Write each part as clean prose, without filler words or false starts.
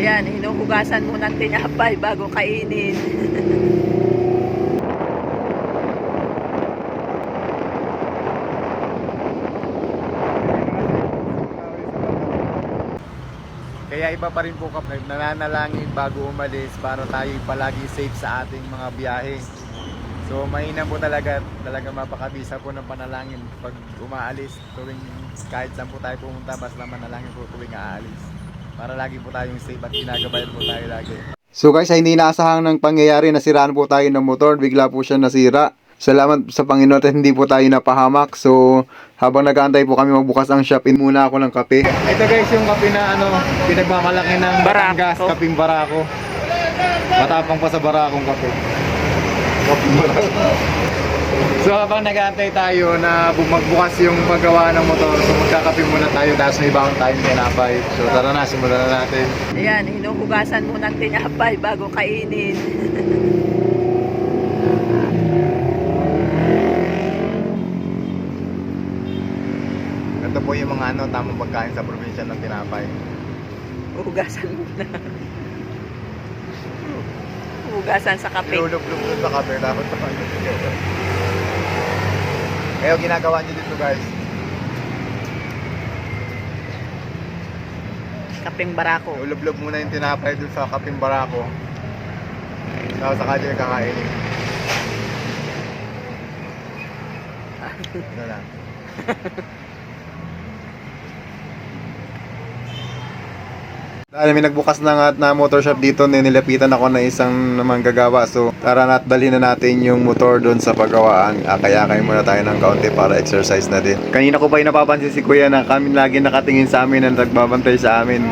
Ayan, hinuhugasan mo ng tinapay bago kainin. Kaya iba pa rin po kapag nananalangin bago umalis para tayo palagi safe sa ating mga biyahe. So mahina po talaga mapakabisa po ng panalangin pag umaalis tuwing kahit saan po tayo pumunta, basta manalangin po tuwing aalis. Para lagi po tayong safe at ginagabayan po tayo lagi. So guys, hindi inaasahang ng pangyayari, nasiraan po tayo ng motor, bigla po siya nasira. Salamat sa Panginoon at hindi po tayo napahamak. So habang nag-aantay po kami magbukas ang shop, in muna ako ng kape. Ito guys yung kape na pinagmamalaki ng Batangas, kaping Barako. Matapang pa sa Barakong kape. So habang nag-aantay tayo na magbukas yung paggawa ng motor, so magkakape muna tayo dahil may ibang tayong tinapay. So tara na, simulan na natin. Ayan, hinuhugasan mo ng tinapay bago kainin. Ito po yung mga tamang pagkain sa probinsya ng tinapay. Hugasan mo na. Hugasan sa kape. Ilulog-log sa kape, dapat pa kayo. Kaya ginagawa nyo dito guys. Kapeng Barako. Ilulog-log muna yung tinapay dun sa kaping Barako. Tapos saka dyan kakainin. Ito lang. Dahil may nagbukas na motor shop dito, nilapitan ako na isang manggagawa. So tara na at dalhin na natin yung motor doon sa paggawaan. Kaya muna tayo ng kaunti para exercise na din. Kanina ko pa yung napapansin si kuya na kami lagi nakatingin sa amin at nagbabantay sa amin.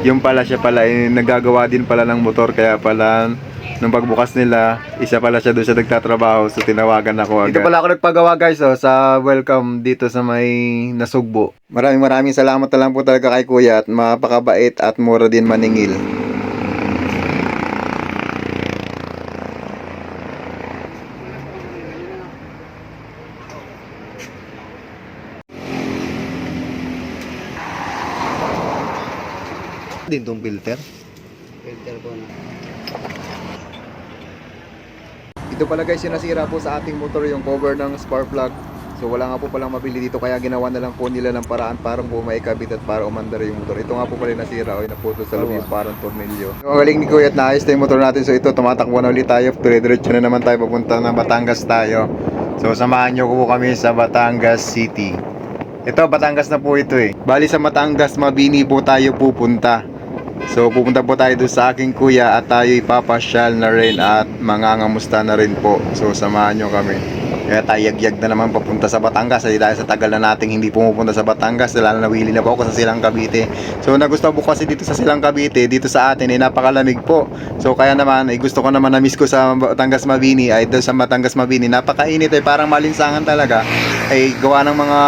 Yung pala siya pala nagagawa din pala ng motor, kaya pala nung pagbukas nila, isa pala siya doon siya nagtatrabaho, so tinawagan ako agad. Dito pala ako nagpagawa guys sa welcome dito sa may Nasugbo. Maraming salamat na lang po talaga kay kuya at mapakabait at mura din maningil. Din tong filter. Filter po na. Ito pala guys yung nasira po sa ating motor, yung cover ng spark plug. So wala nga po palang mabili dito, kaya ginawa na lang po nila ng paraan para po maikabit at para umandar yung motor. Ito nga po pala yung nasira o naputo sa loob yung parang tornilyo. So ang galing ni kuya at naayos na yung motor natin. So ito, tumatakbo na ulit tayo. Dire-diretso na naman tayo papunta na Batangas tayo. So samahan nyo po kami sa Batangas City. Ito, Batangas na po ito eh. Bali sa Batangas, Mabini po tayo pupunta. So pupunta po tayo doon sa aking kuya at tayo ipapasyal na rin at mangangamusta na rin po. So samahan nyo kami. Kaya tayo yagyag na naman papunta sa Batangas. Dahil sa tagal na nating hindi pumupunta sa Batangas, lalo na nawili na po ako sa Silang Cavite. So nagustuhan po kasi dito sa Silang Cavite, dito sa atin ay napakalamig po. So kaya naman ay gusto ko naman na miss ko sa Batangas Mabini, ay doon sa Batangas Mabini napakainit, ay parang malinsangan talaga. Ay gawa ng mga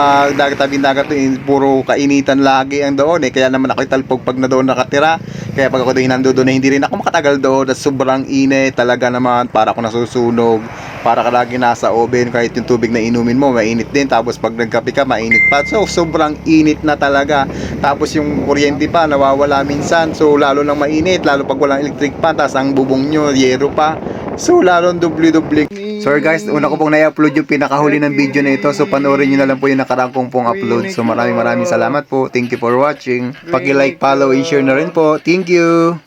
tabing-dagat puro kainitan lagi ang doon eh. Kaya naman ako'y talpog pag na doon nakatira. Kaya pag ako doon nandoon ay hindi rin ako makatagal doon at sobrang init talaga naman, para ako nasusunog, para ka lagi nasa oven, kahit yung tubig na inumin mo mainit din, tapos pag nagkape ka mainit pa. So sobrang init na talaga, tapos yung kuryente pa nawawala minsan, so lalo nang mainit, lalo pag walang electric pan, tapos ang bubong nyo yero pa, so lalong dubli-dubli. Sorry guys, una ko pong na-upload yung pinakahuli ng video na ito, so panoorin nyo na lang po yung nakarang kong pong upload. So maraming salamat po, thank you for watching. Paki-like, follow, and share na rin po. Thank you.